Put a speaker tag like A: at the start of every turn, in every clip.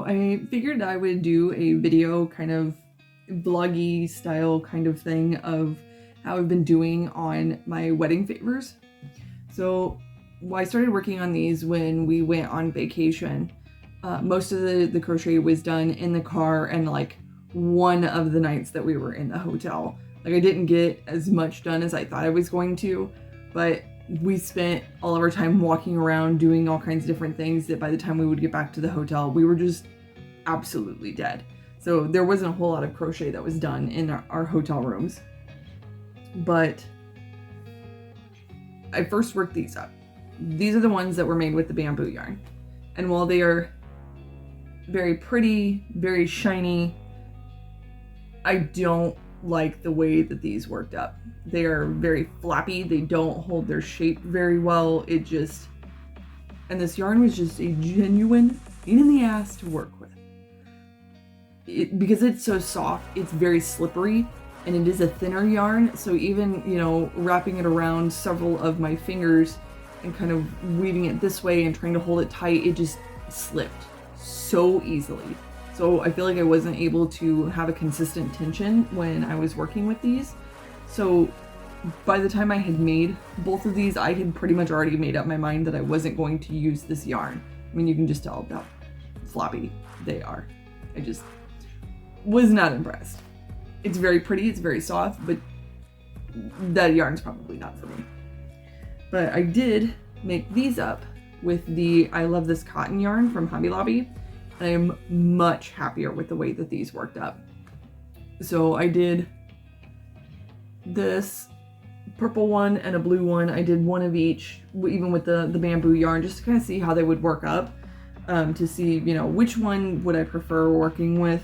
A: So I figured I would do a video, kind of vloggy style kind of thing, of how I've been doing on my wedding favors. So I started working on these when we went on vacation. Most of the crochet was done in the car and like one of the nights that we were in the hotel. Like I didn't get as much done as I thought I was going to, but we spent all of our time walking around doing all kinds of different things that by the time we would get back to the hotel, we were just absolutely dead. So there wasn't a whole lot of crochet that was done in our hotel rooms. But I first worked these up. These are the ones that were made with the bamboo yarn. And while they are very pretty, very shiny, I don't like the way that these worked up. They are very flappy. They don't hold their shape very well. And this yarn was just a genuine pain in the ass to work with. Because it's so soft, it's very slippery, and it is a thinner yarn. So even, wrapping it around several of my fingers and kind of weaving it this way and trying to hold it tight, it just slipped so easily. So I feel like I wasn't able to have a consistent tension when I was working with these. So by the time I had made both of these, I had pretty much already made up my mind that I wasn't going to use this yarn. I mean, you can just tell how floppy they are. I just was not impressed. It's very pretty, it's very soft, but that yarn's probably not for me. But I did make these up with the I Love This Cotton yarn from Hobby Lobby. And I am much happier with the way that these worked up. So I did this purple one and a blue one. I did one of each, even with the bamboo yarn, just to kind of see how they would work up, to see, which one would I prefer working with,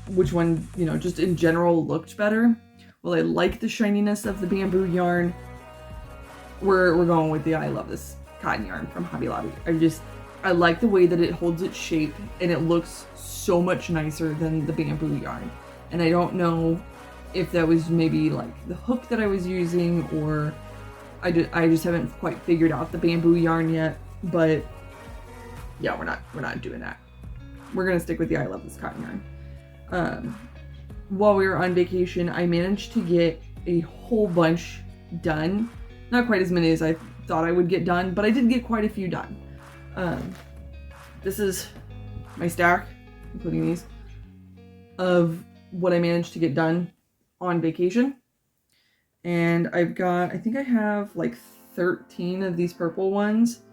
A: which one, just in general looked better. Well, I like the shininess of the bamboo yarn. We're going with the I Love This Cotton yarn from Hobby Lobby. I like the way that it holds its shape, and it looks so much nicer than the bamboo yarn. And I don't know if that was maybe like the hook that I was using, or I just haven't quite figured out the bamboo yarn yet. But yeah, we're not doing that. We're gonna stick with the I Love This Cotton yarn. While we were on vacation, I managed to get a whole bunch done. Not quite as many as I thought I would get done, but I did get quite a few done. This is my stack, including these, of what I managed to get done on vacation. And I think I have like 13 of these purple ones.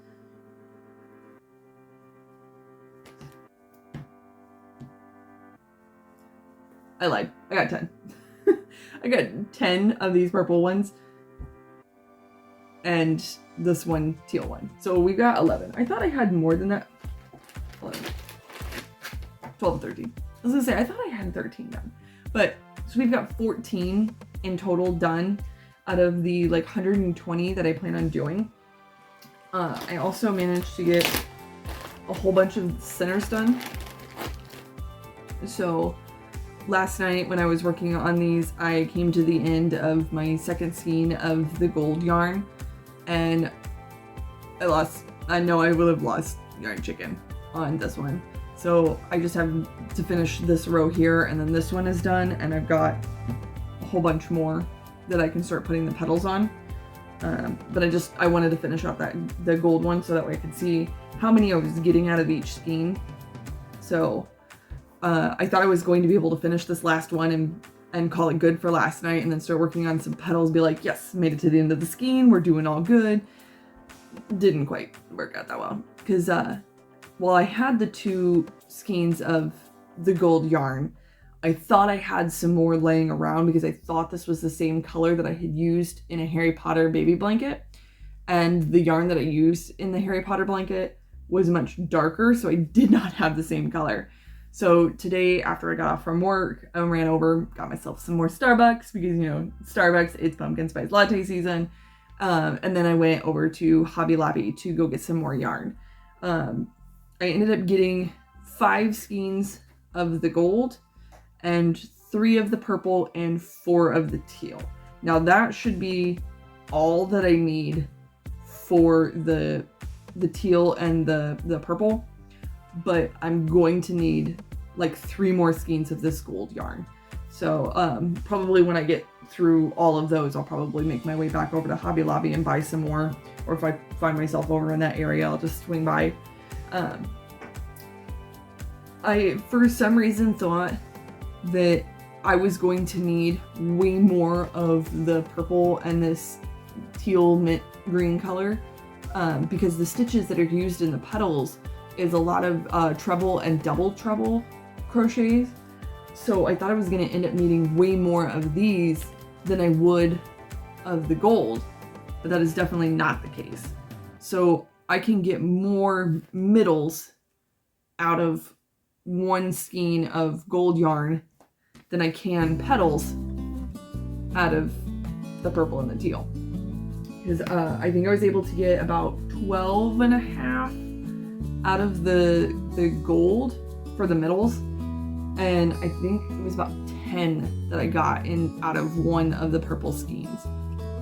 A: I lied. I got 10. I got 10 of these purple ones. And this one teal one. So we've got 11. I thought I had more than that. 11, 12, 13. I was gonna say, I thought I had 13 done. But, so we've got 14 in total done out of the like 120 that I plan on doing. I also managed to get a whole bunch of centers done. So last night when I was working on these, I came to the end of my second skein of the gold yarn. And I know I would have lost yarn chicken on this one. So I just have to finish this row here, and then this one is done, and I've got a whole bunch more that I can start putting the petals on. But I wanted to finish off the gold one so that way I could see how many I was getting out of each skein. So I thought I was going to be able to finish this last one and call it good for last night, and then start working on some petals, be like, yes, made it to the end of the skein, we're doing all good. Didn't quite work out that well, because while I had the 2 skeins of the gold yarn, I thought I had some more laying around, because I thought this was the same color that I had used in a Harry Potter baby blanket, and the yarn that I used in the Harry Potter blanket was much darker, so I did not have the same color. So today, after I got off from work, I ran over, got myself some more Starbucks, because, Starbucks, it's pumpkin spice latte season. And then I went over to Hobby Lobby to go get some more yarn. I ended up getting 5 skeins of the gold and 3 of the purple and 4 of the teal. Now that should be all that I need for the teal and the purple. but I'm going to need like 3 more skeins of this gold yarn. So probably when I get through all of those, I'll probably make my way back over to Hobby Lobby and buy some more. Or if I find myself over in that area, I'll just swing by. I, for some reason, thought that I was going to need way more of the purple and this teal mint green color because the stitches that are used in the petals is a lot of treble and double treble crochets. So I thought I was going to end up needing way more of these than I would of the gold, but that is definitely not the case. So I can get more middles out of 1 skein of gold yarn than I can petals out of the purple and the teal. Because I think I was able to get about 12 and a half out of the gold for the middles. And I think it was about 10 that I got in out of 1 of the purple skeins.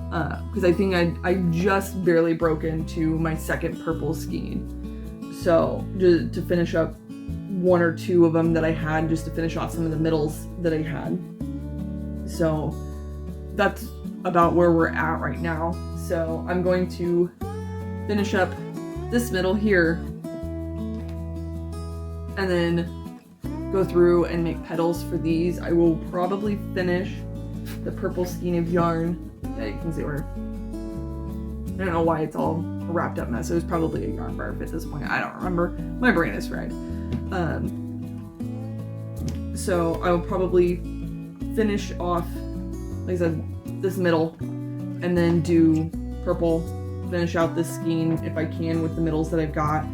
A: Because I think I just barely broke into my second purple skein. So to finish up 1 or 2 of them that I had, just to finish off some of the middles that I had. So that's about where we're at right now. So I'm going to finish up this middle here and then go through and make petals for these. I will probably finish the purple skein of yarn. Yeah, you can see where, I don't know why it's all a wrapped up mess. It was probably a yarn barb at this point. I don't remember. My brain is fried. So I will probably finish off, like I said, this middle and then do purple, finish out this skein if I can with the middles that I've got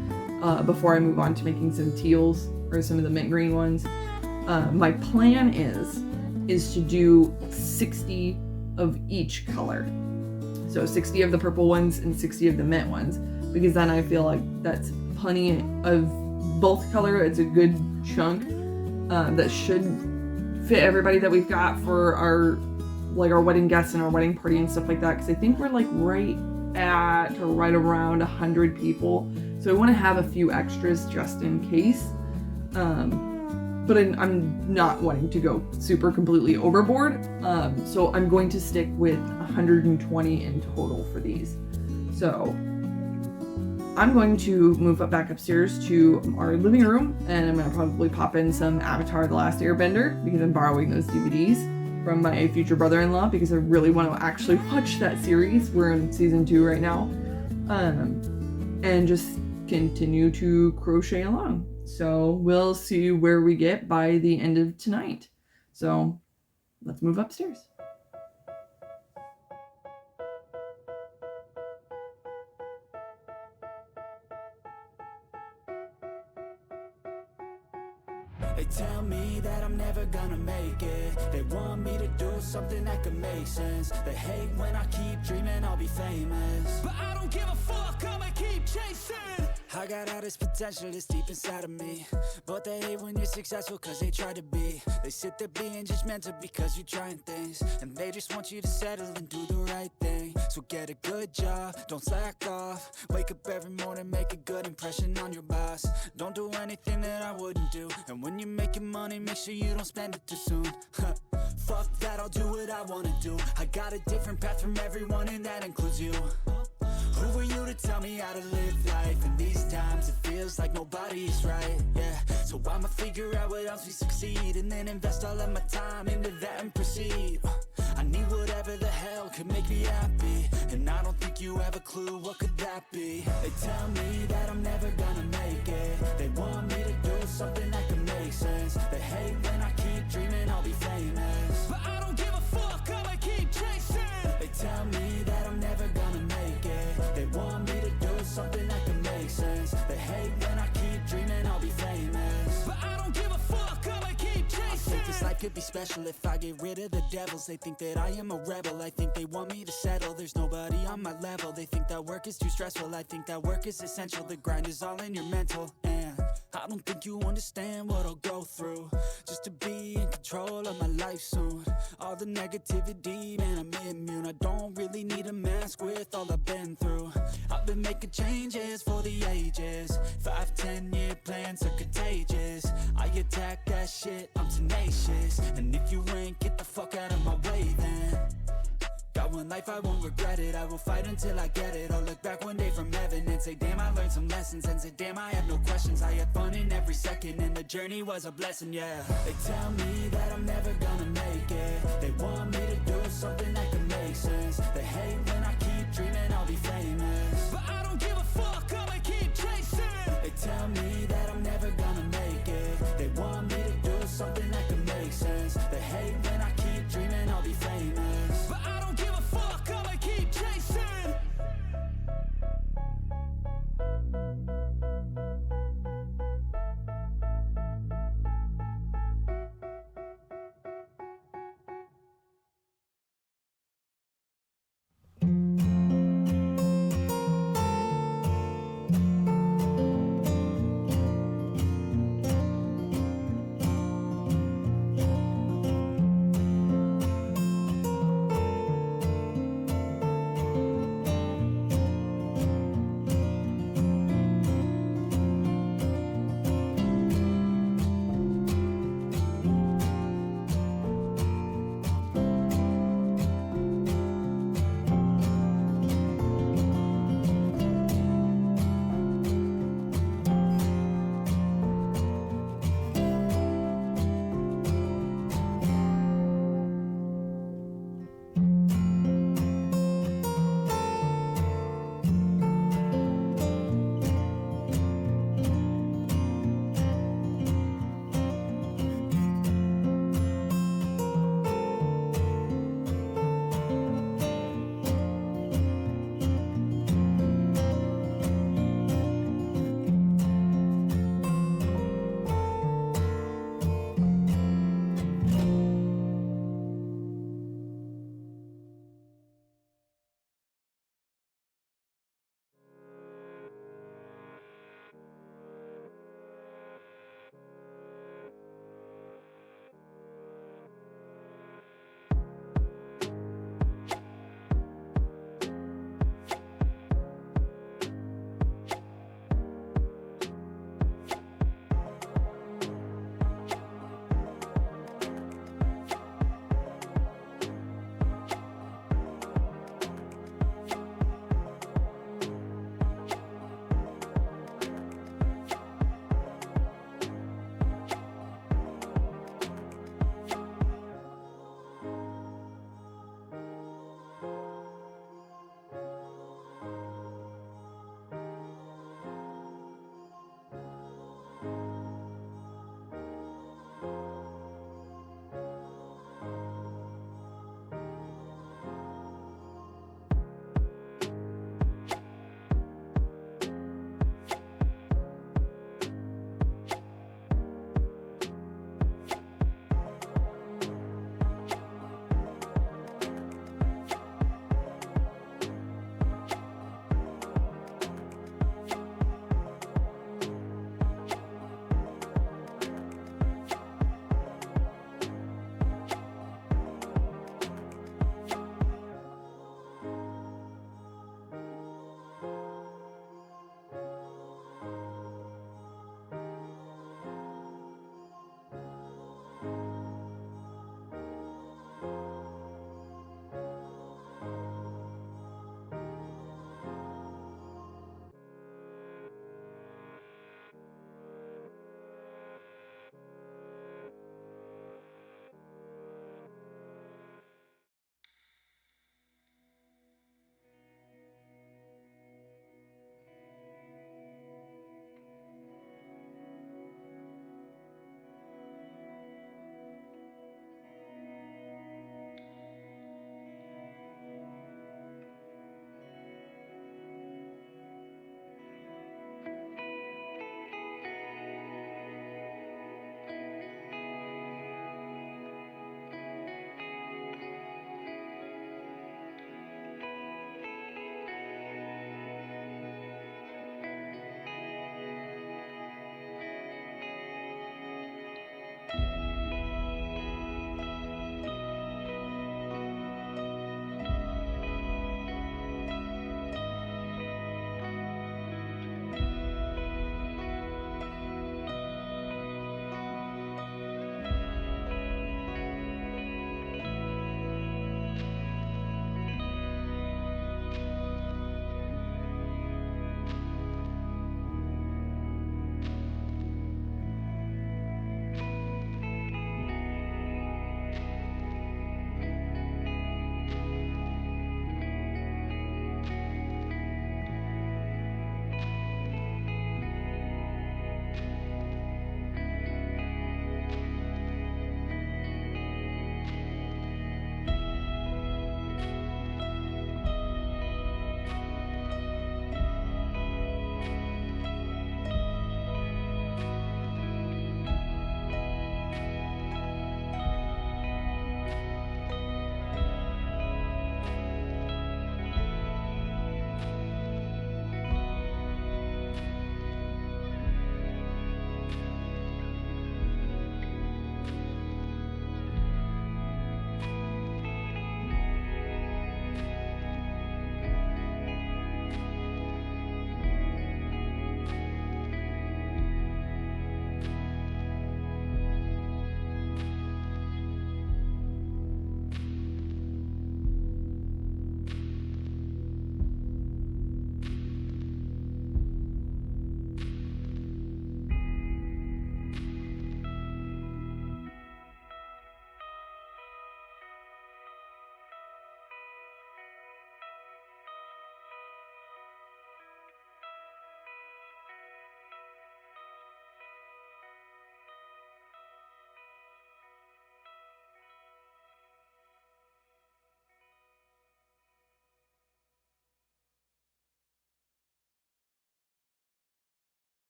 A: before I move on to making some teals or some of the mint green ones. My plan is to do 60 of each color. So 60 of the purple ones and 60 of the mint ones, because then I feel like that's plenty of both color. It's a good chunk that should fit everybody that we've got for our wedding guests and our wedding party and stuff like that. Because I think we're like right around 100 people. So I want to have a few extras just in case. But I'm not wanting to go super completely overboard. So I'm going to stick with 120 in total for these. So I'm going to move back upstairs to our living room, and I'm going to probably pop in some Avatar: The Last Airbender because I'm borrowing those DVDs from my future brother-in-law because I really want to actually watch that series. We're in season 2 right now. And just continue to crochet along. So we'll see where we get by the end of tonight. So let's move upstairs.
B: They tell me that I'm never gonna make it. They want me to do something that could make sense. They hate when I keep dreaming I'll be famous, but I don't give a fuck, I'ma keep chasing. I got all this potential that's deep inside of me, but they hate when you're successful cause they try to be. They sit there being judgmental because you're trying things, and they just want you to settle and do the right thing. So get a good job, don't slack off. Wake up every morning, make a good impression on your boss. Don't do anything that I wouldn't do, and when you're making money, make sure you don't spend it too soon. Fuck that, I'll do what I wanna do. I got a different path from everyone, and that includes you. Who are you to tell me how to live life? In these times it feels like nobody's right, yeah. So I'ma figure out what else we succeed, and then invest all of my time into that and proceed. I need whatever the hell could make me happy, and I don't think you have a clue what could that be. They tell me that I'm never gonna make it. They want me to do something that could make sense. They hate when I keep dreaming I'll be famous, but I don't give a fuck, I'ma keep chasing. They tell me that I'm never gonna make it. They want me to do something that can make sense. They hate when I keep dreaming I'll be famous, but I don't give a fuck, I'ma keep chasing. I think this life could be special if I get rid of the devils. They think that I am a rebel, I think they want me to settle. There's nobody on my level. They think that work is too stressful, I think that work is essential. The grind is all in your mental, and I don't think you understand what I'll go through just to be in control of my life soon. All the negativity, man, I'm immune. I don't really need a mask with all I've been through. I've been making changes for the ages. 5, 10-year plans are contagious. I attack that shit, I'm tenacious. And if you ain't, get the fuck out of my way then. Got one life, I won't regret it. I will fight until I get it. I'll look back one day from heaven and say, damn, I learned some lessons. And say, damn, I have no questions. I had fun in every second and the journey was a blessing, yeah. They tell me that I'm never gonna make it. They want me to do something that can make sense. They hate when I keep dreaming I'll be famous, but I don't give a fuck, I'ma keep chasing. They tell me that I'm never gonna make it. They want me to do something that can make sense. They hate when I keep dreaming I'll be famous, but I don't give a fuck, I'ma keep chasing.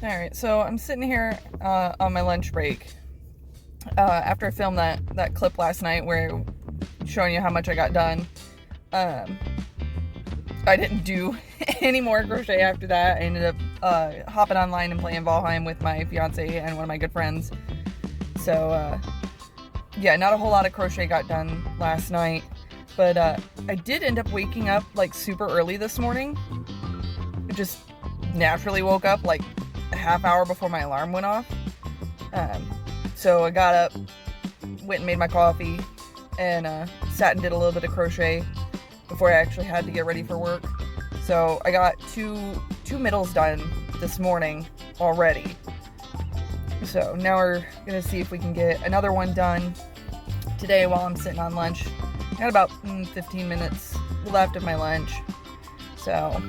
A: Alright, so I'm sitting here on my lunch break after I filmed that clip last night where showing you how much I got done. I didn't do any more crochet after that. I ended up hopping online and playing Valheim with my fiance and one of my good friends. So yeah, not a whole lot of crochet got done last night, but I did end up waking up like super early this morning. I just naturally woke up like a half hour before my alarm went off. So I got up, went and made my coffee, and sat and did a little bit of crochet before I actually had to get ready for work. So I got two middles done this morning already. So now we're gonna see if we can get another one done today while I'm sitting on lunch. I got about 15 minutes left of my lunch. So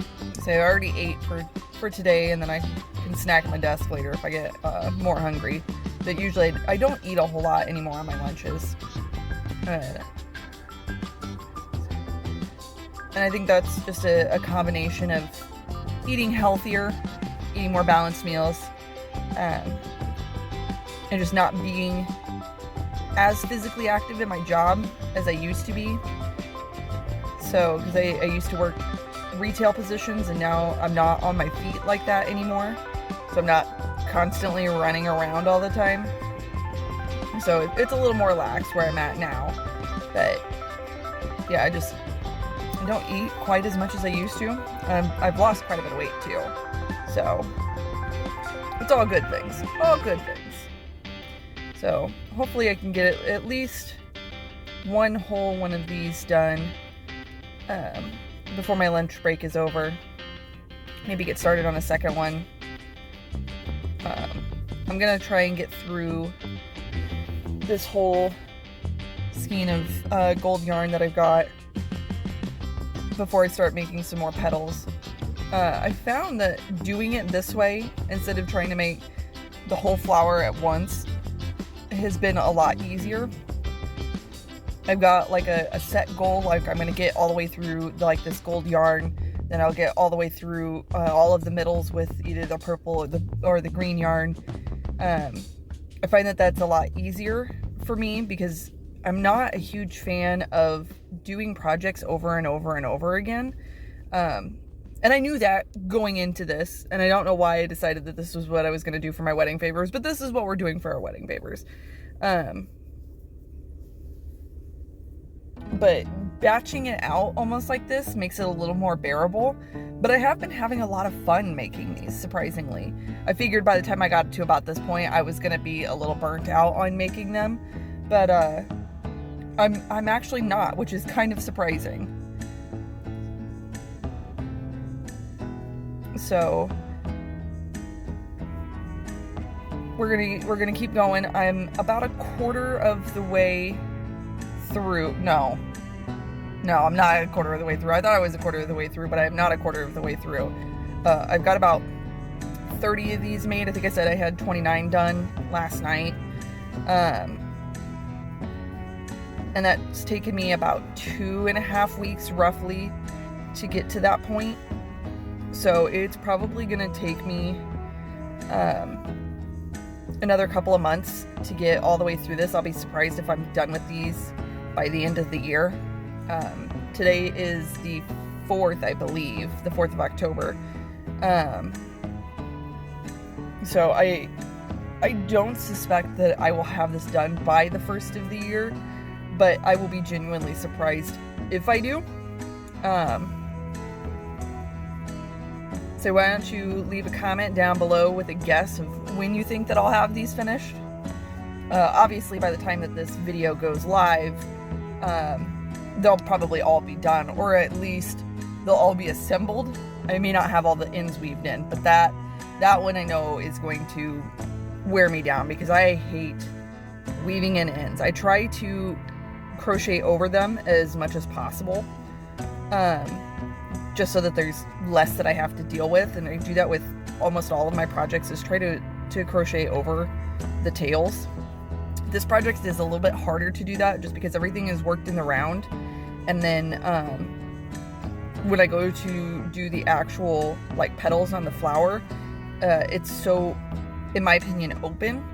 A: I already ate for today, and then I can snack at my desk later if I get more hungry. But usually I don't eat a whole lot anymore on my lunches. And I think that's just a combination of eating healthier, eating more balanced meals, and just not being as physically active in my job as I used to be. So, because I used to work retail positions, and now I'm not on my feet like that anymore. So I'm not constantly running around all the time. So it's a little more lax where I'm at now. But yeah, I don't eat quite as much as I used to. I've lost quite a bit of weight too. So it's all good things. All good things. So hopefully I can get at least one whole one of these done before my lunch break is over. Maybe get started on a second one. I'm gonna try and get through this whole skein of gold yarn that I've got before I start making some more petals. I found that doing it this way, instead of trying to make the whole flower at once, has been a lot easier. I've got like a set goal, like I'm gonna get all the way through like this gold yarn, then I'll get all the way through all of the middles with either the purple or the green yarn. I find that that's a lot easier for me because I'm not a huge fan of doing projects over and over and over again. And I knew that going into this, and I don't know why I decided that this was what I was going to do for my wedding favors, but this is what we're doing for our wedding favors. But batching it out almost like this makes it a little more bearable. But I have been having a lot of fun making these, surprisingly. I figured by the time I got to about this point, I was going to be a little burnt out on making them. But I'm actually not, which is kind of surprising. So we're gonna keep going. I'm about a quarter of the way through. No, I'm not a quarter of the way through. I thought I was a quarter of the way through, but I'm not a quarter of the way through. I've got about 30 of these made. I think I said I had 29 done last night. And that's taken me about 2.5 weeks roughly to get to that point. So it's probably gonna take me another couple of months to get all the way through this. I'll be surprised if I'm done with these by the end of the year. Today is the 4th, I believe, the 4th of October. So I don't suspect that I will have this done by the 1st of the year, but I will be genuinely surprised if I do. So why don't you leave a comment down below with a guess of when you think that I'll have these finished. Obviously, by the time that this video goes live, they'll probably all be done, or at least they'll all be assembled. I may not have all the ends weaved in, but that one I know is going to wear me down because I hate weaving in ends. I try to crochet over them as much as possible, just so that there's less that I have to deal with, and I do that with almost all of my projects, is try to crochet over the tails. This project is a little bit harder to do that just because everything is worked in the round, and then when I go to do the actual like petals on the flower, it's so, in my opinion, open.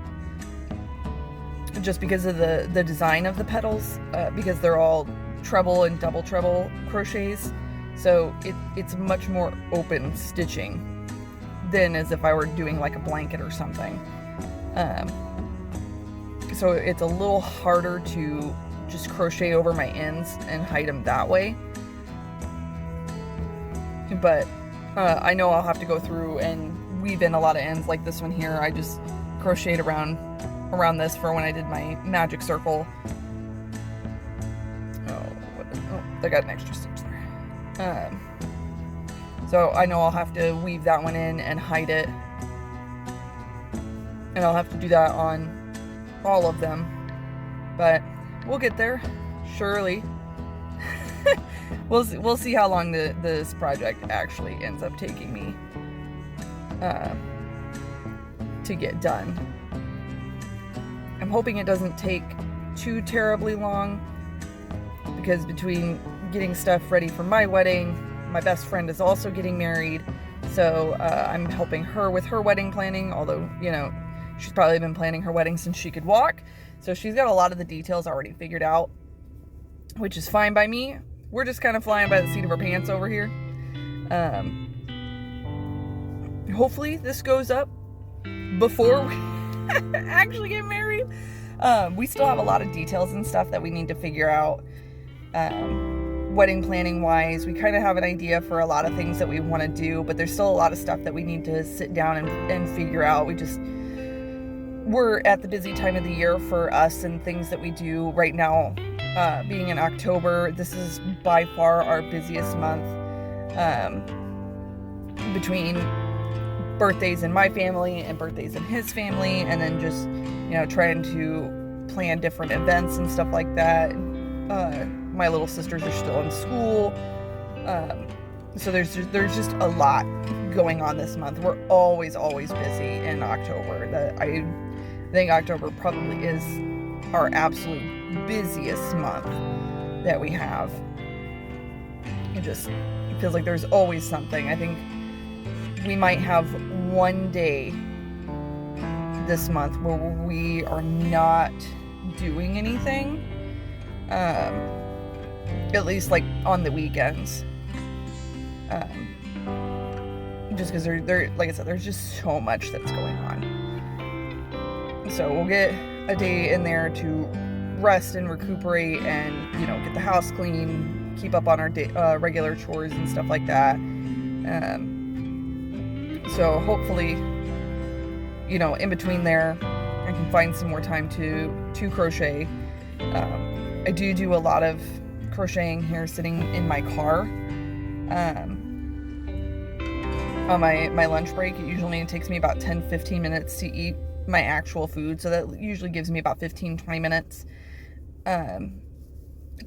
A: Just because of the design of the petals, because they're all treble and double treble crochets. So it's much more open stitching than as if I were doing like a blanket or something. So it's a little harder to just crochet over my ends and hide them that way. But I know I'll have to go through and weave in a lot of ends, like this one here. I just crocheted around this for when I did my magic circle. I got an extra stitch there. So I know I'll have to weave that one in and hide it. And I'll have to do that on all of them. But we'll get there, surely. We'll see how long this project actually ends up taking me to get done. I'm hoping it doesn't take too terribly long, because between getting stuff ready for my wedding, my best friend is also getting married, so I'm helping her with her wedding planning, although, you know, she's probably been planning her wedding since she could walk, so she's got a lot of the details already figured out, which is fine by me. We're just kind of flying by the seat of our pants over here. Hopefully this goes up before we actually get married. We still have a lot of details and stuff that we need to figure out, wedding planning wise. We kind of have an idea for a lot of things that we want to do, but there's still a lot of stuff that we need to sit down and figure out. We're at the busy time of the year for us and things that we do right now. Being in October, this is by far our busiest month, between birthdays in my family and birthdays in his family, and then just, you know, trying to plan different events and stuff like that. My little sisters are still in school, so there's just a lot going on this month. We're always busy in October. I think October probably is our absolute busiest month that we have. It feels like there's always something. I think we might have one day this month where we are not doing anything, at least like on the weekends, just because there, like I said, there's just so much that's going on. So we'll get a day in there to rest and recuperate and, you know, get the house clean, keep up on our regular chores and stuff like that. So hopefully, you know, in between there, I can find some more time to crochet. I do a lot of crocheting here sitting in my car. On my lunch break, it usually takes me about 10-15 minutes to eat my actual food, so that usually gives me about 15-20 minutes to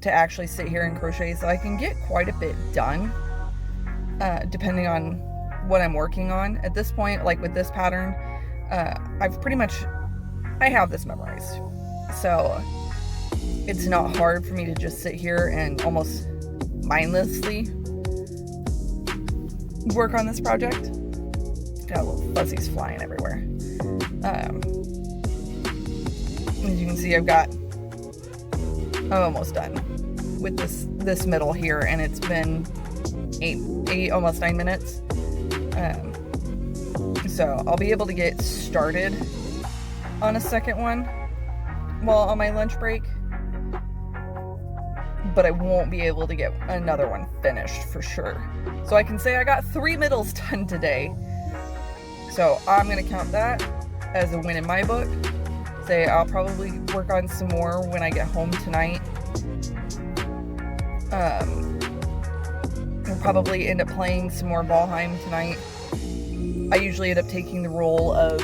A: actually sit here and crochet, so I can get quite a bit done, depending on what I'm working on. At this point, like with this pattern, I have this memorized, so it's not hard for me to just sit here and almost mindlessly work on this project. Got little fuzzies flying everywhere. As you can see, I'm almost done with this middle here, and it's been eight almost 9 minutes. So I'll be able to get started on a second one while on my lunch break, but I won't be able to get another one finished for sure. So I can say I got 3 middles done today. So I'm gonna count that as a win in my book. Say I'll probably work on some more when I get home tonight. We'll probably end up playing some more Valheim tonight. I usually end up taking the role of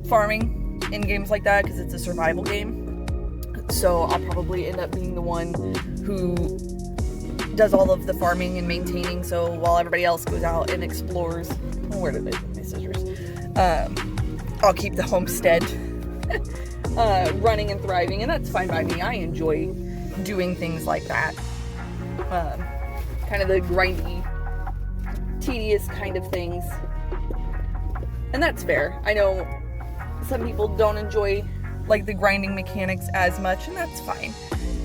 A: farming in games like that because it's a survival game. So I'll probably end up being the one who does all of the farming and maintaining. So while everybody else goes out and explores, where did they put my scissors? I'll keep the homestead running and thriving, and that's fine by me. I enjoy doing things like that. Kind of the grindy tedious kind of things. And that's fair. I know some people don't enjoy like the grinding mechanics as much, and that's fine.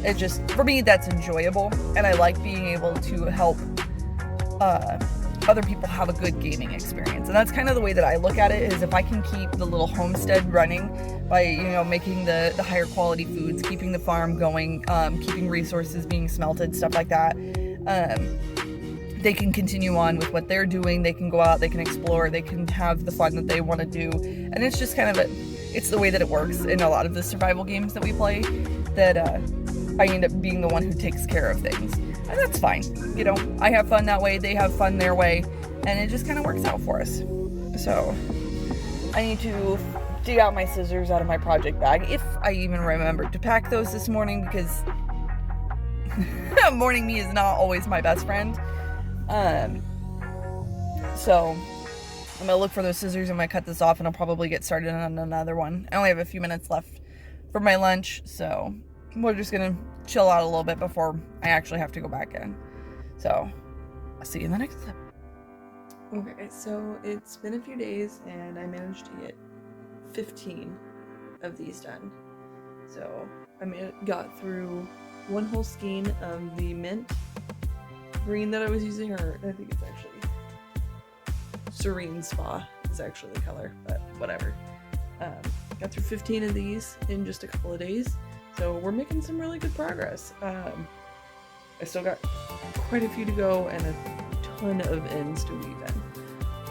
A: It just, for me, that's enjoyable, and I like being able to help other people have a good gaming experience. And that's kind of the way that I look at it, is if I can keep the little homestead running by, you know, making the higher quality foods, keeping the farm going, keeping resources being smelted, stuff like that, they can continue on with what they're doing. They can go out, they can explore, they can have the fun that they want to do. And it's just kind of it's the way that it works in a lot of the survival games that we play, that I end up being the one who takes care of things. And that's fine. You know, I have fun that way, they have fun their way, and it just kind of works out for us. So I need to dig out my scissors out of my project bag, if I even remembered to pack those this morning, because morning me is not always my best friend. So I'm gonna look for those scissors, I'm gonna cut this off, and I'll probably get started on another one. I only have a few minutes left for my lunch, so we're just gonna chill out a little bit before I actually have to go back in. So I'll see you in the next clip. Okay, so it's been a few days and I managed to get 15 of these done. So I got through one whole skein of the mint green that I was using, or I think it's actually Serene Spa is actually the color, but whatever. Got through 15 of these in just a couple of days, so we're making some really good progress. I still got quite a few to go and a ton of ends to weave in.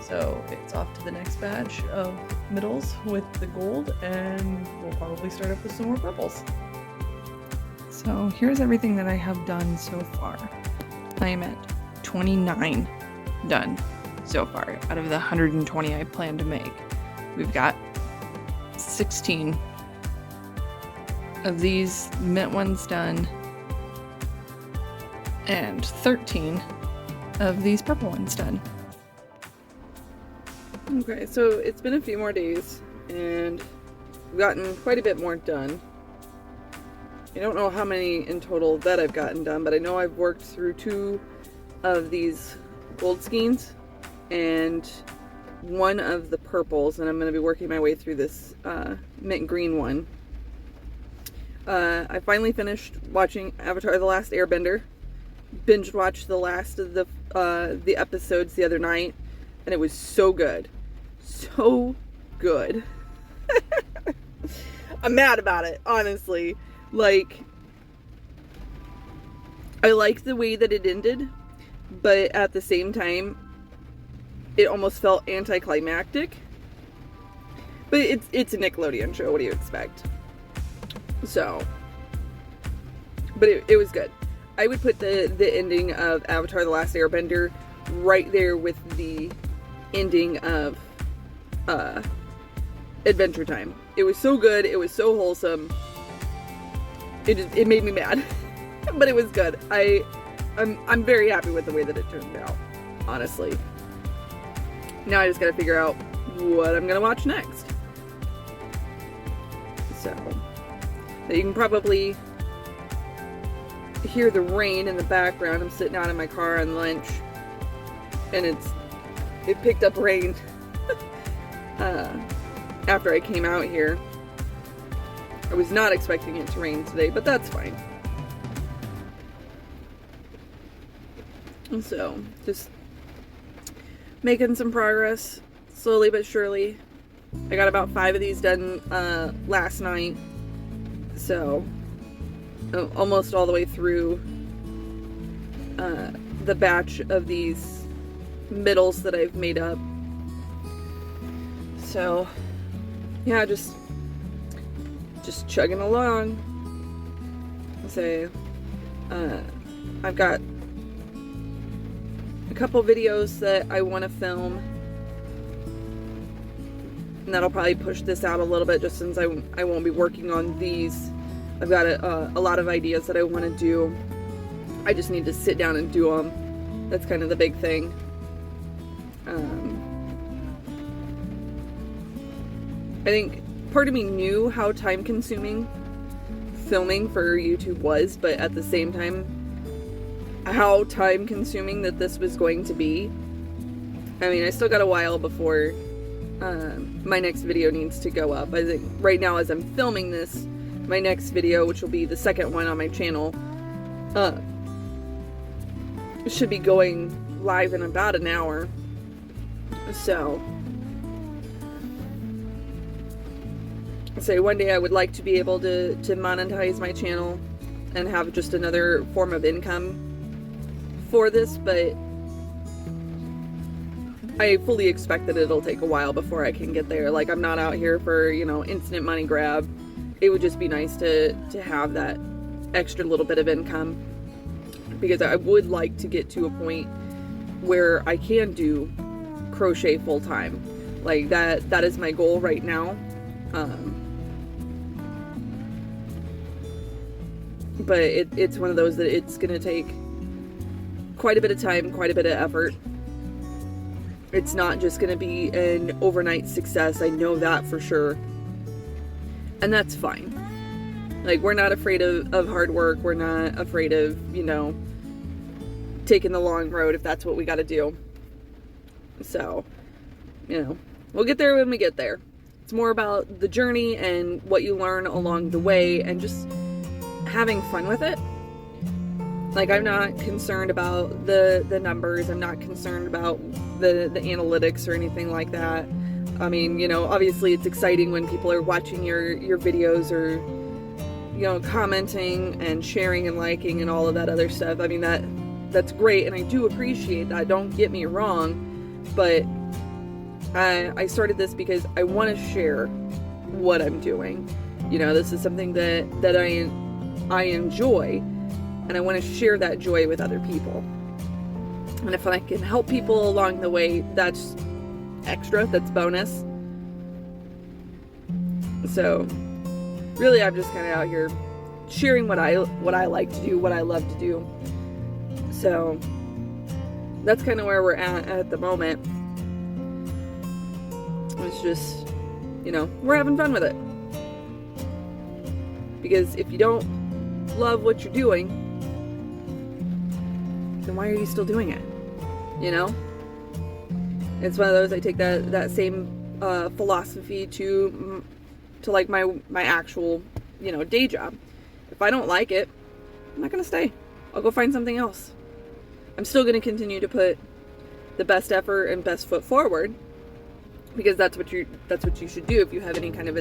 A: So it's off to the next batch of middles with the gold, and we'll probably start up with some more purples. So here's everything that I have done so far. I am at 29 done so far out of the 120 I plan to make. We've got 16 of these mint ones done and 13 of these purple ones done. Okay, so it's been a few more days and I've gotten quite a bit more done. I don't know how many in total that I've gotten done, but I know I've worked through 2 of these gold skeins and 1 of the purples, and I'm going to be working my way through this mint green one. I finally finished watching Avatar: The Last Airbender. Binge watched the last of the episodes the other night, and it was so good. So good. I'm mad about it, honestly. Like, I like the way that it ended, but at the same time, it almost felt anticlimactic. But it's a Nickelodeon show, what do you expect? So, but it was good. I would put the ending of Avatar: The Last Airbender right there with the ending of Adventure Time. It was so good, it was so wholesome. It made me mad, but it was good. I'm very happy with the way that it turned out, honestly. Now I just gotta figure out what I'm gonna watch next. So, you can probably hear the rain in the background. I'm sitting out in my car on lunch, and it picked up rain after I came out here. I was not expecting it to rain today, but that's fine. And so, just making some progress, slowly but surely. I got about 5 of these done last night, so almost all the way through the batch of these middles that I've made up. So, yeah, just chugging along. So, I've got a couple videos that I want to film, and that'll probably push this out a little bit, just since I won't be working on these. I've got a lot of ideas that I want to do. I just need to sit down and do them. That's kind of the big thing. I think part of me knew how time-consuming filming for YouTube was, but at the same time, how time-consuming that this was going to be. I mean, I still got a while before my next video needs to go up. I think right now, as I'm filming this, my next video, which will be the second one on my channel, should be going live in about an hour. So, one day I would like to be able to monetize my channel and have just another form of income for this, but I fully expect that it'll take a while before I can get there. Like, I'm not out here for, you know, instant money grab. It would just be nice to have that extra little bit of income, because I would like to get to a point where I can do crochet full time. Like, that is my goal right now. But it's one of those that it's gonna take quite a bit of time, quite a bit of effort. It's not just gonna be an overnight success. I know that for sure. And that's fine. Like, we're not afraid of hard work. We're not afraid of, you know, taking the long road if that's what we gotta do. So, you know, we'll get there when we get there. It's more about the journey and what you learn along the way and just having fun with it. Like, I'm not concerned about the numbers. I'm not concerned about the analytics or anything like that. I mean, you know, obviously it's exciting when people are watching your videos or, you know, commenting and sharing and liking and all of that other stuff. I mean, that's great, and I do appreciate that. Don't get me wrong, but I started this because I want to share what I'm doing. You know, this is something that I enjoy, and I want to share that joy with other people. And if I can help people along the way, that's extra, that's bonus. So really, I'm just kind of out here sharing what I like to do, what I love to do. So that's kind of where we're at the moment. It's just, you know, we're having fun with it. Because if you don't love what you're doing, then why are you still doing it? You know? It's one of those, I take that same philosophy to like my actual, you know, day job. If I don't like it, I'm not gonna stay. I'll go find something else. I'm still gonna continue to put the best effort and best foot forward, because that's what you should do if you have any kind of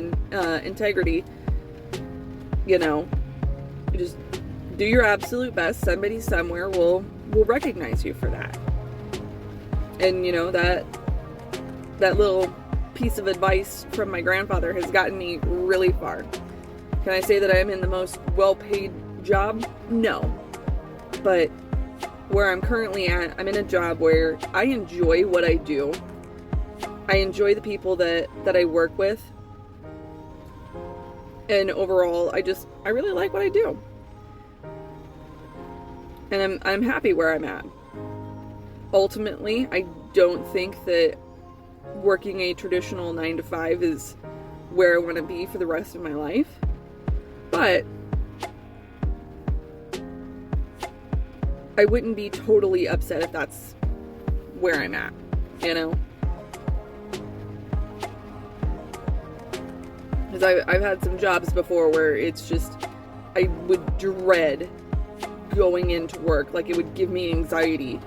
A: integrity. You know, you just do your absolute best. Somebody somewhere will recognize you for that. And you know, that little piece of advice from my grandfather has gotten me really far. Can I say that I am in the most well-paid job? No. But where I'm currently at, I'm in a job where I enjoy what I do. I enjoy the people that I work with. And overall, I really like what I do. And I'm happy where I'm at. Ultimately, I don't think that working a traditional 9-to-5 is where I want to be for the rest of my life. But I wouldn't be totally upset if that's where I'm at, you know? Because I've had some jobs before where it's just, I would dread going into work. Like, it would give me anxiety.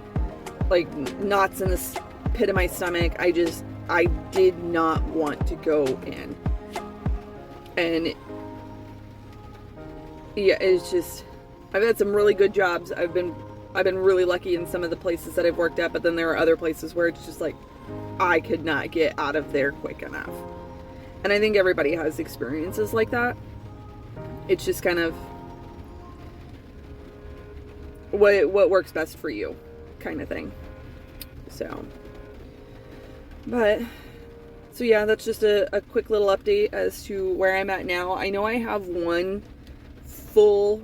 A: Like, knots in the pit of my stomach. I did not want to go in. And yeah, it's just, I've had some really good jobs. I've been really lucky in some of the places that I've worked at, but then there are other places where it's just like, I could not get out of there quick enough. And I think everybody has experiences like that. It's just kind of what works best for you, kind of thing. So yeah, that's just a quick little update as to where I'm at now. I know I have one full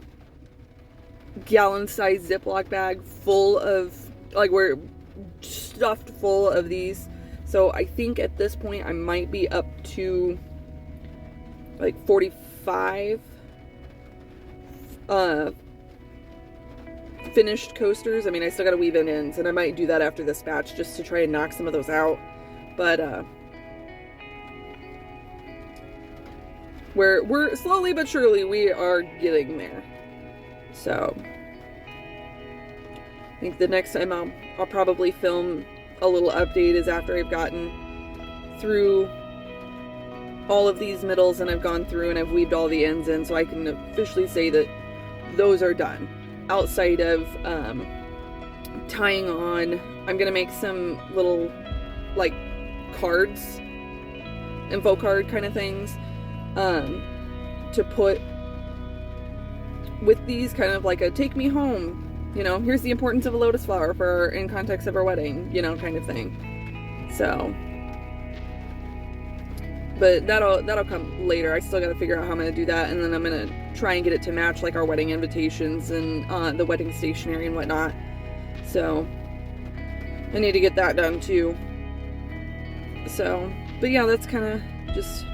A: gallon-sized Ziploc bag full of, like, we're stuffed full of these. So I think at this point I might be up to like 45 finished coasters. I mean, I still gotta weave in ends, and I might do that after this batch just to try and knock some of those out. But we're slowly but surely we are getting there. So I think the next time I'll probably film a little update is after I've gotten through all of these middles and I've gone through and I've weaved all the ends in, so I can officially say that those are done. Outside of tying on, I'm gonna make some little like cards, info card kind of things, to put with these, kind of like a take me home, you know, here's the importance of a lotus flower for in context of our wedding, you know, kind of thing. So, but that'll come later. I still got to figure out how I'm gonna do that, and then I'm gonna try and get it to match like our wedding invitations and the wedding stationery and whatnot. So I need to get that done too. So, but yeah, that's kind of just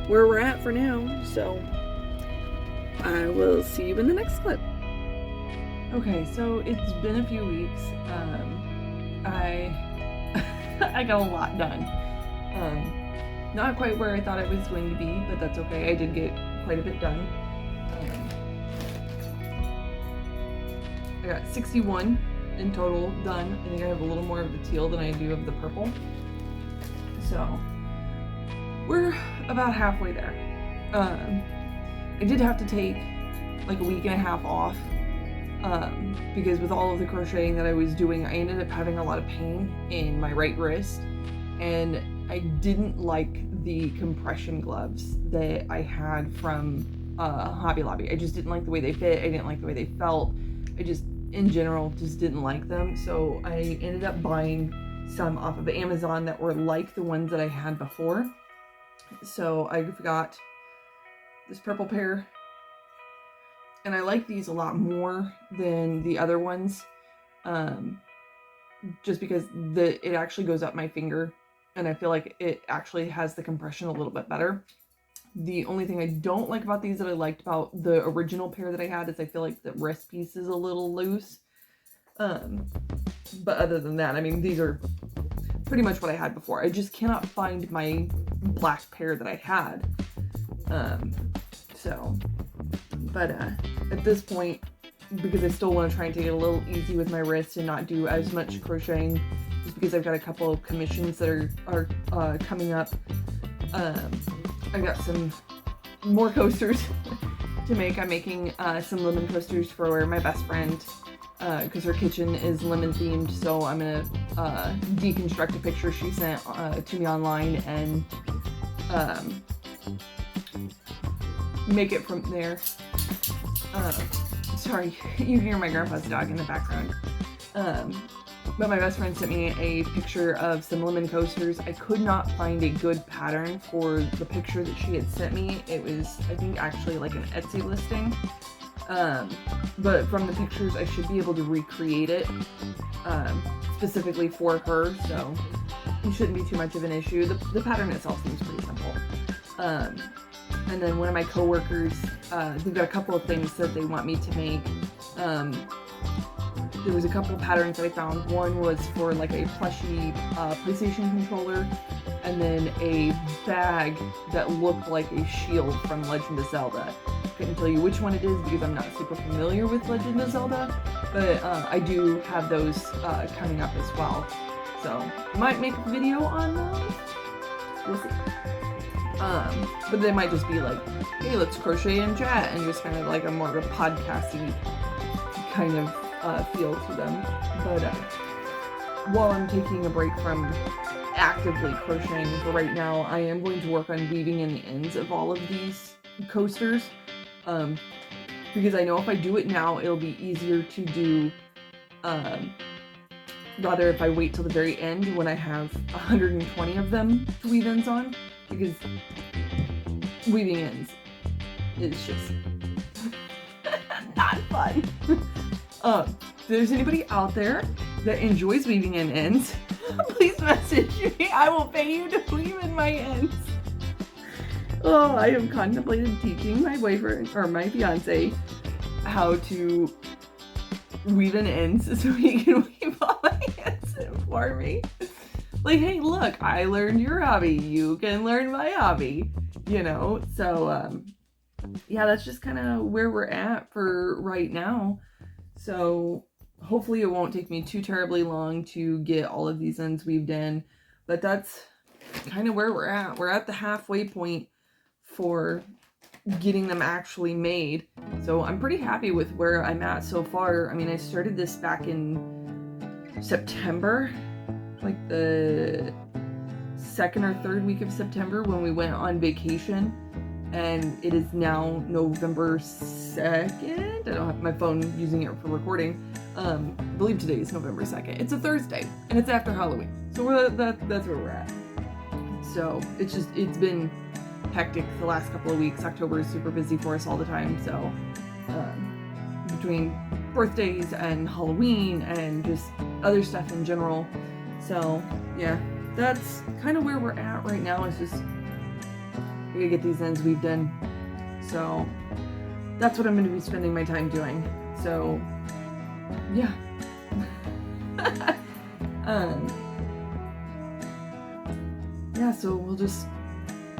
A: where we're at for now. So I will see you in the next clip. Okay, so it's been a few weeks. I got a lot done. Not quite where I thought I was going to be, but that's okay. I did get quite a bit done. I got 61 in total done. I think I have a little more of the teal than I do of the purple. So we're about halfway there. I did have to take like a week and a half off because with all of the crocheting that I was doing, I ended up having a lot of pain in my right wrist, and I didn't like the compression gloves that I had from Hobby Lobby. I just didn't like the way they fit. I didn't like the way they felt. I just, in general, just didn't like them. So I ended up buying some off of Amazon that were like the ones that I had before. So I've got this purple pair, and I like these a lot more than the other ones, just because it actually goes up my finger, and I feel like it actually has the compression a little bit better. The only thing I don't like about these that I liked about the original pair that I had is I feel like the wrist piece is a little loose. But other than that, I mean, these are pretty much what I had before. I just cannot find my black pair that I had. But at this point, because I still want to try and take it a little easy with my wrist and not do as much crocheting, just because I've got a couple of commissions that are coming up. I got some more coasters to make. I'm making some lemon coasters for my best friend because her kitchen is lemon themed, so I'm gonna deconstruct a picture she sent to me online and make it from there. Sorry, you can hear my grandpa's dog in the background. But my best friend sent me a picture of some lemon coasters. I could not find a good pattern for the picture that she had sent me. It was, I think, actually like an Etsy listing. But from the pictures, I should be able to recreate it specifically for her, so it shouldn't be too much of an issue. The pattern itself seems pretty simple. And then one of my coworkers, they've got a couple of things that they want me to make. There was a couple of patterns that I found. One was for like a plushy PlayStation controller, and then a bag that looked like a shield from Legend of Zelda. Couldn't tell you which one it is because I'm not super familiar with Legend of Zelda, but I do have those coming up as well. So might make a video on those. We'll see. But they might just be like, hey, let's crochet and chat, and just kind of like a more of a podcasty kind of feel to them. But while I'm taking a break from actively crocheting for right now, I am going to work on weaving in the ends of all of these coasters, because I know if I do it now, it'll be easier to do, rather if I wait till the very end when I have 120 of them to weave ends on, because weaving ends is just not fun. If there's anybody out there that enjoys weaving in ends, please message me. I will pay you to weave in my ends. Oh, I have contemplated teaching my boyfriend or my fiance how to weaving ends so he can weave all my ends for me. Like, hey, look, I learned your hobby. You can learn my hobby, you know? So, yeah, that's just kind of where we're at for right now. So hopefully it won't take me too terribly long to get all of these ends weaved in, but that's kind of where we're at. We're at the halfway point for getting them actually made. So I'm pretty happy with where I'm at so far. I mean, I started this back in September, like the second or third week of September when we went on vacation, and it is now November 2nd. I don't have my phone using it for recording. I believe today is November 2nd. It's a Thursday and it's after Halloween. So that's where we're at. So it's been hectic the last couple of weeks. October is super busy for us all the time. So between birthdays and Halloween and just other stuff in general. So yeah, that's kind of where we're at right now. It's just we gotta get these ends weaved in. So that's what I'm going to be spending my time doing. So yeah. Yeah, so we'll just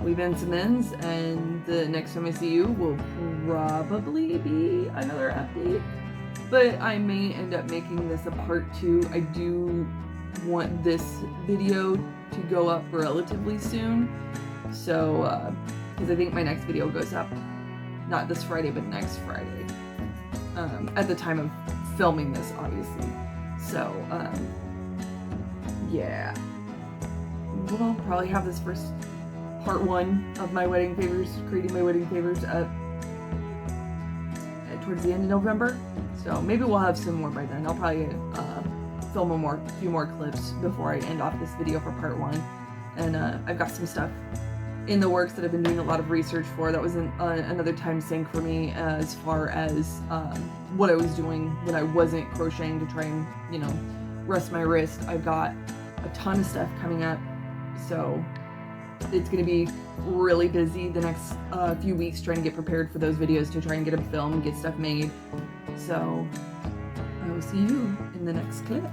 A: weave in some ends, and the next time I see you will probably be another update. But I may end up making this a part 2. I do want this video to go up relatively soon. So, because I think my next video goes up not this Friday, but next Friday. At the time of filming this, obviously. So, yeah. We'll probably have this first part 1 of my wedding favors, creating my wedding favors up towards the end of November. So maybe we'll have some more by then. I'll probably film a few more clips before I end off this video for part 1. And I've got some stuff in the works that I've been doing a lot of research for. That was another time sink for me as far as what I was doing when I wasn't crocheting to try and, you know, rest my wrist. I've got a ton of stuff coming up, so it's going to be really busy the next few weeks trying to get prepared for those videos, to try and get them filmed, get stuff made. So I will see you in the next clip.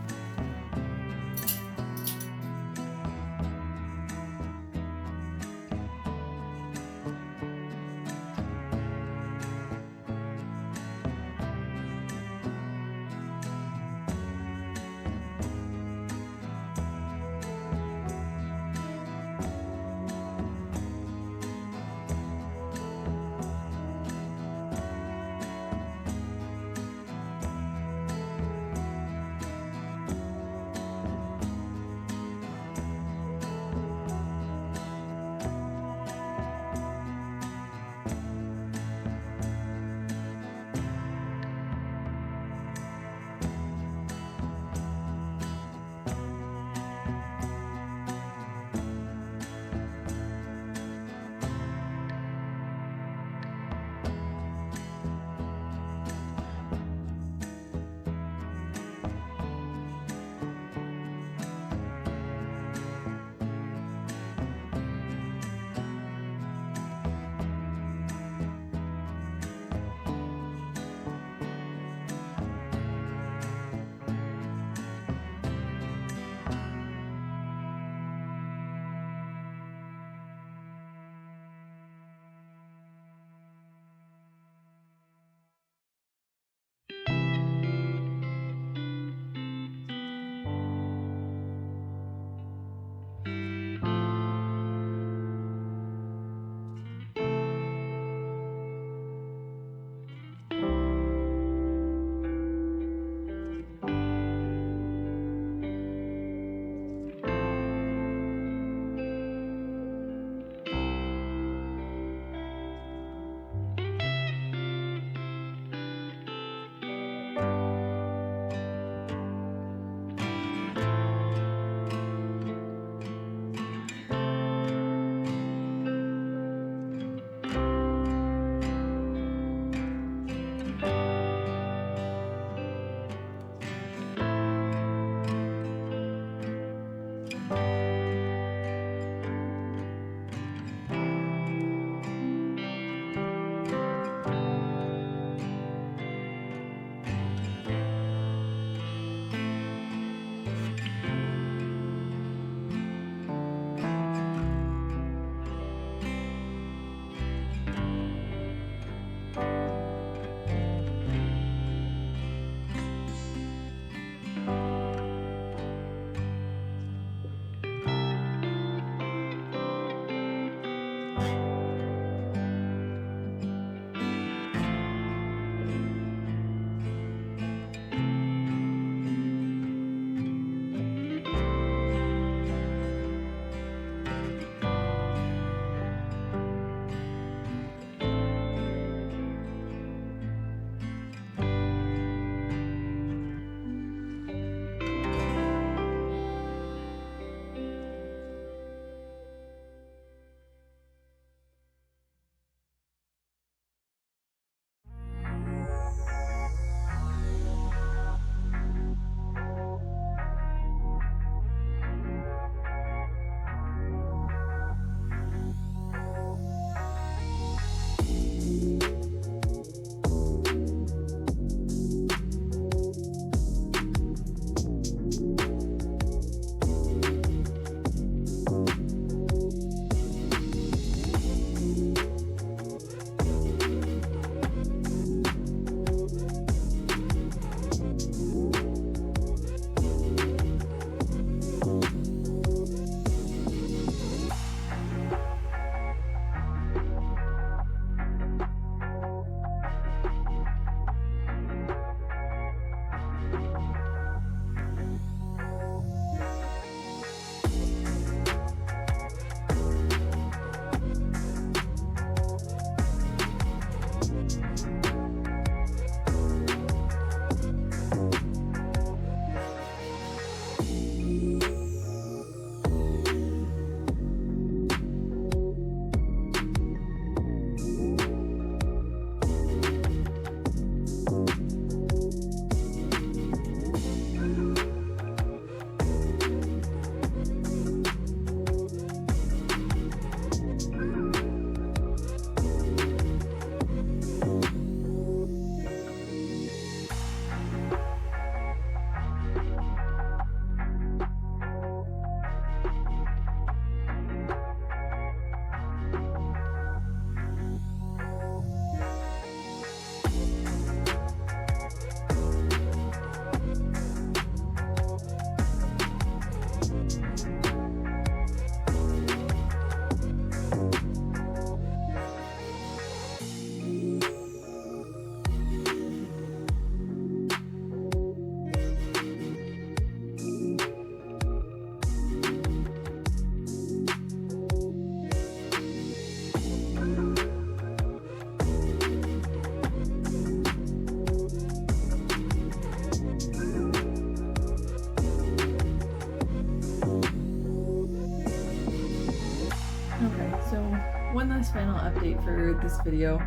A: update for this video.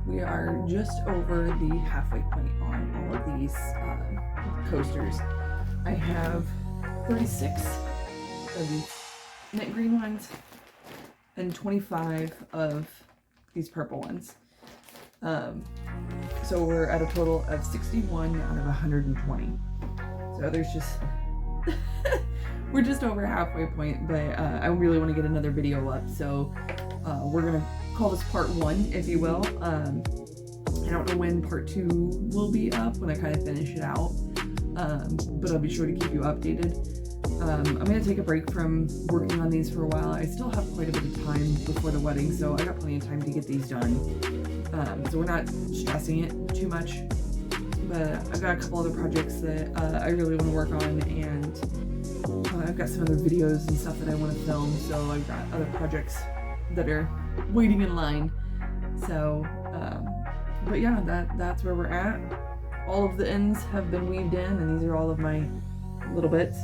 A: We are just over the halfway point on all of these coasters. I have 36 of these mint green ones and 25 of these purple ones. So we're at a total of 61 out of 120. So there's just we're just over halfway point, but I really want to get another video up, so we're gonna call this part 1, if you will. I don't know when part 2 will be up, when I kind of finish it out, but I'll be sure to keep you updated. I'm gonna take a break from working on these for a while. I still have quite a bit of time before the wedding, so I got plenty of time to get these done. So we're not stressing it too much, but I've got a couple other projects that I really want to work on, and I've got some other videos and stuff that I want to film, so I've got other projects that are waiting in line. So, but yeah, that's where we're at. All of the ends have been weaved in, and these are all of my little bits.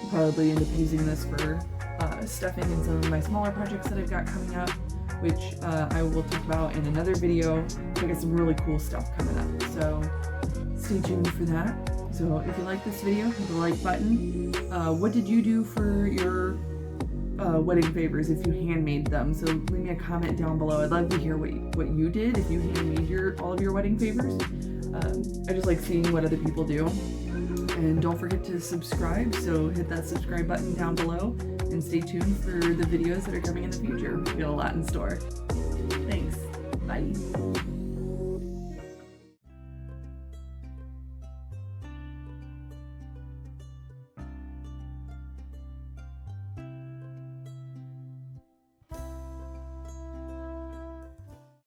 A: I'll probably end up using this for stuffing in some of my smaller projects that I've got coming up, which I will talk about in another video. I got some really cool stuff coming up, so stay tuned for that. So if you like this video, hit the like button. What did you do for your wedding favors if you handmade them? So leave me a comment down below. I'd love to hear what you did if you handmade all of your wedding favors. I just like seeing what other people do. And don't forget to subscribe, so hit that subscribe button down below and stay tuned for the videos that are coming in the future. We got a lot in store. Thanks. Bye.